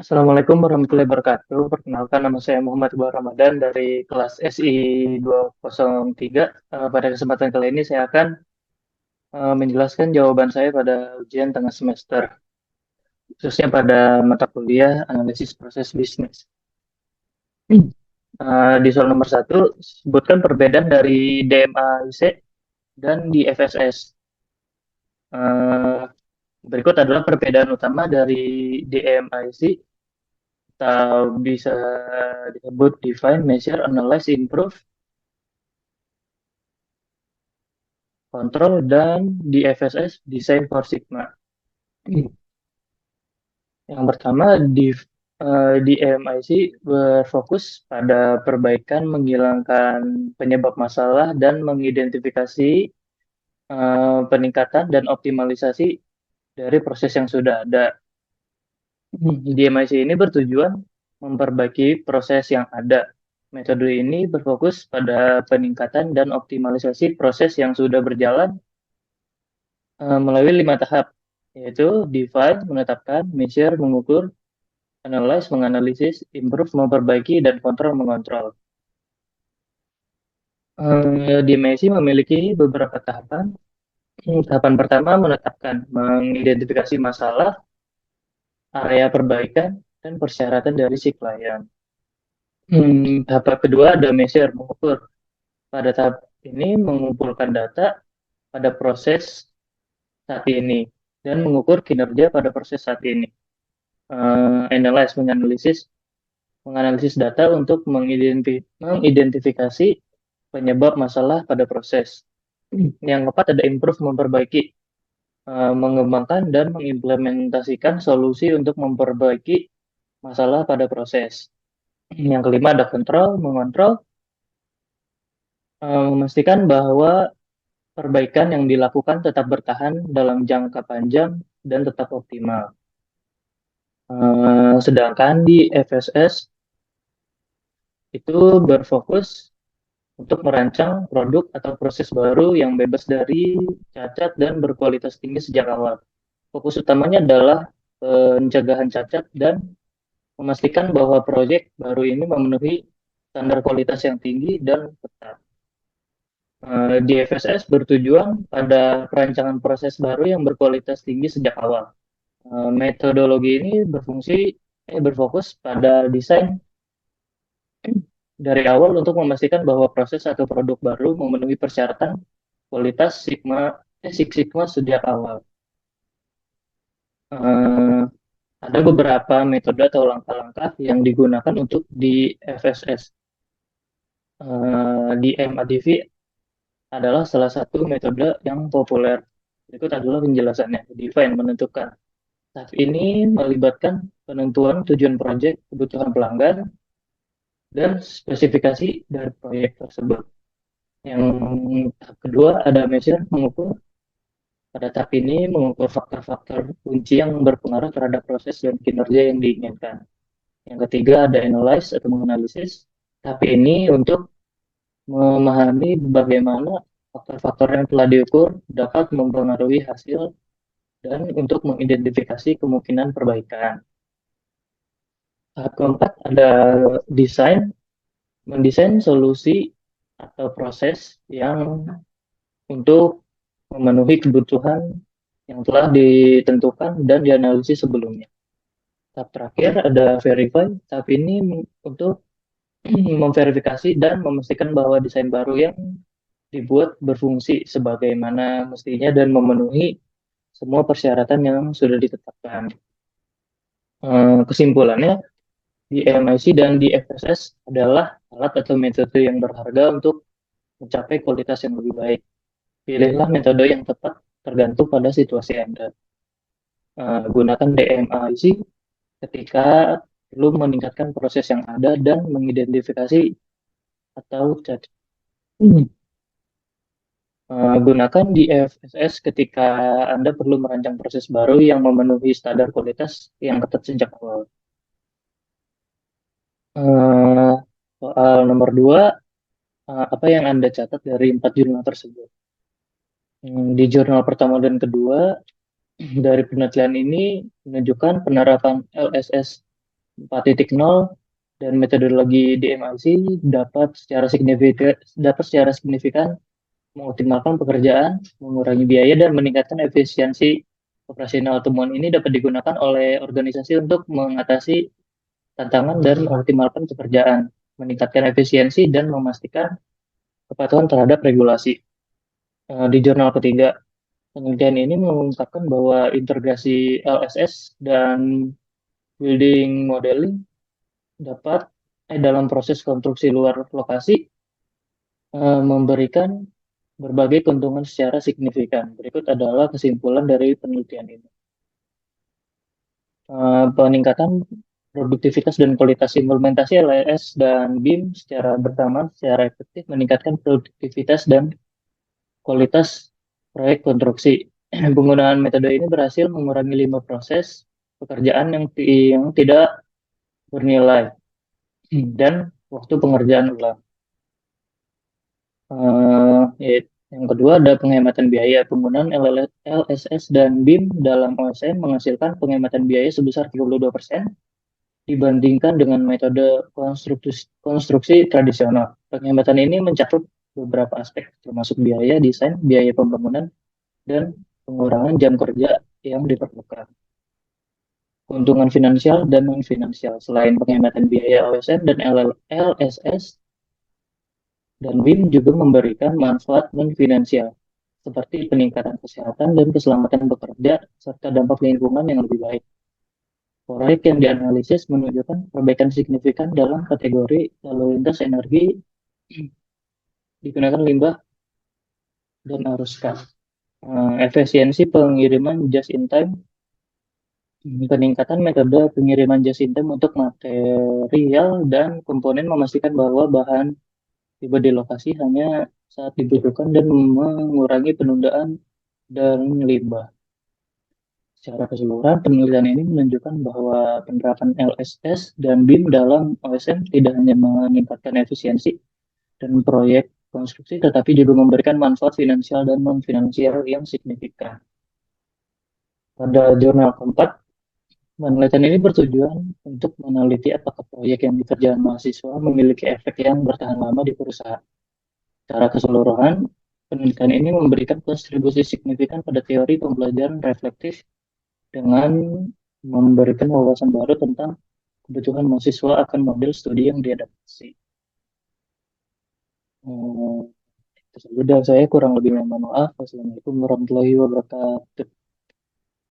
Assalamualaikum warahmatullahi wabarakatuh. Perkenalkan nama saya Muhammad Iqbal Ramadan dari kelas SI 203. Pada kesempatan kali ini saya akan menjelaskan jawaban saya pada ujian tengah semester, khususnya pada mata kuliah analisis proses bisnis. Di soal nomor satu, sebutkan perbedaan dari DMAIC dan di FSS. Eh, Berikut adalah perbedaan utama dari DMIC atau bisa disebut define, measure, analyze, improve, kontrol, dan di FSS design for Sigma. Yang pertama di MIC berfokus pada perbaikan, menghilangkan penyebab masalah dan mengidentifikasi peningkatan dan optimalisasi dari proses yang sudah ada. Di MIC ini bertujuan memperbaiki proses yang ada. Metode ini berfokus pada peningkatan dan optimalisasi proses yang sudah berjalan melalui 5 tahap, yaitu define, menetapkan, measure, mengukur, analyze, menganalisis, improve, memperbaiki, dan kontrol, mengontrol. Di Messi memiliki beberapa tahapan. Tahapan pertama menetapkan, mengidentifikasi masalah, area perbaikan, dan persyaratan dari si klien. Tahap kedua ada measure, mengukur. Pada tahap ini mengumpulkan data pada proses saat ini dan mengukur kinerja pada proses saat ini. Analyze, menganalisis data untuk mengidentifikasi penyebab masalah pada proses. Yang keempat ada improve, memperbaiki, mengembangkan dan mengimplementasikan solusi untuk memperbaiki masalah pada proses. Yang kelima ada control, mengontrol, memastikan bahwa perbaikan yang dilakukan tetap bertahan dalam jangka panjang dan tetap optimal. Sedangkan di FSS itu berfokus untuk merancang produk atau proses baru yang bebas dari cacat dan berkualitas tinggi sejak awal. Fokus utamanya adalah pencegahan cacat dan memastikan bahwa proyek baru ini memenuhi standar kualitas yang tinggi dan ketat. Di FSS bertujuan pada perancangan proses baru yang berkualitas tinggi sejak awal. Metodologi ini berfokus pada desain dari awal untuk memastikan bahwa proses atau produk baru memenuhi persyaratan kualitas Six Sigma sejak awal. Eh, ada beberapa metode atau langkah-langkah yang digunakan untuk di FSS. Di MADV adalah salah satu metode yang populer. Berikut adalah penjelasannya. Define, menentukan. Tahap ini melibatkan penentuan tujuan proyek, kebutuhan pelanggan, dan spesifikasi dari proyek tersebut. Yang tahap kedua ada measure, mengukur. Pada tahap ini mengukur faktor-faktor kunci yang berpengaruh terhadap proses dan kinerja yang diinginkan. Yang ketiga ada analyze atau menganalisis. Tahap ini untuk memahami bagaimana faktor-faktor yang telah diukur dapat mempengaruhi hasil dan untuk mengidentifikasi kemungkinan perbaikan. Tahap keempat ada desain, mendesain solusi atau proses yang untuk memenuhi kebutuhan yang telah ditentukan dan dianalisis sebelumnya. Tahap terakhir ada verify. Tahap ini untuk memverifikasi dan memastikan bahwa desain baru yang dibuat berfungsi sebagaimana mestinya dan memenuhi semua persyaratan yang sudah ditetapkan. Kesimpulannya, di MIC dan di FSS adalah alat atau metode yang berharga untuk mencapai kualitas yang lebih baik. Pilihlah metode yang tepat tergantung pada situasi Anda. Gunakan DMIC ketika perlu meningkatkan proses yang ada dan mengidentifikasi atau cacat. Gunakan di FSS ketika Anda perlu merancang proses baru yang memenuhi standar kualitas yang ketat sejak awal. Eh, Soal nomor 2, apa yang Anda catat dari 4 jurnal tersebut? Di jurnal pertama dan kedua, dari penelitian ini menunjukkan penerapan LSS 4.0 dan metodologi DMIC dapat secara signifikan mengoptimalkan pekerjaan, mengurangi biaya, dan meningkatkan efisiensi operasional. Temuan ini dapat digunakan oleh organisasi untuk mengatasi tantangan dan mengoptimalkan pekerjaan, meningkatkan efisiensi, dan memastikan kepatuhan terhadap regulasi. Di jurnal ketiga, penelitian ini mengungkapkan bahwa integrasi LSS dan building modeling dapat dalam proses konstruksi luar lokasi memberikan berbagai keuntungan secara signifikan. Berikut adalah kesimpulan dari penelitian ini. Peningkatan produktivitas dan kualitas implementasi LAS dan BIM secara bersamaan secara efektif meningkatkan produktivitas dan kualitas proyek konstruksi. Penggunaan metode ini berhasil mengurangi 5 proses pekerjaan yang tidak bernilai dan waktu pengerjaan ulang. Yang kedua ada penghematan biaya. Penggunaan LSS dan BIM dalam OSM menghasilkan penghematan biaya sebesar 32% dibandingkan dengan metode konstruksi tradisional. Penghematan ini mencakup beberapa aspek, termasuk biaya desain, biaya pembangunan, dan pengurangan jam kerja yang diperlukan. Keuntungan finansial dan non-finansial. Selain penghematan biaya OSM dan LSS, dan BIM juga memberikan manfaat non-finansial, seperti peningkatan kesehatan dan keselamatan bekerja, serta dampak lingkungan yang lebih baik. Proyek yang dianalisis menunjukkan perbaikan signifikan dalam kategori lalu lintas energi, digunakan limbah, dan arus gas. Efisiensi pengiriman just in time, peningkatan metode pengiriman just in time untuk material dan komponen memastikan bahwa bahan tiba di lokasi hanya saat dibutuhkan dan mengurangi penundaan dan limbah. Secara keseluruhan, penelitian ini menunjukkan bahwa penerapan LSS dan BIM dalam OSM tidak hanya meningkatkan efisiensi dan proyek konstruksi, tetapi juga memberikan manfaat finansial dan non-finansial yang signifikan. Pada jurnal keempat, penelitian ini bertujuan untuk meneliti apakah proyek yang dikerjakan mahasiswa memiliki efek yang bertahan lama di perusahaan. Secara keseluruhan, penelitian ini memberikan kontribusi signifikan pada teori pembelajaran reflektif dengan memberikan wawasan baru tentang kebutuhan mahasiswa akan model studi yang diadaptasi. Itu saja dari saya, kurang lebih mohon maaf. Wassalamualaikum warahmatullahi wabarakatuh.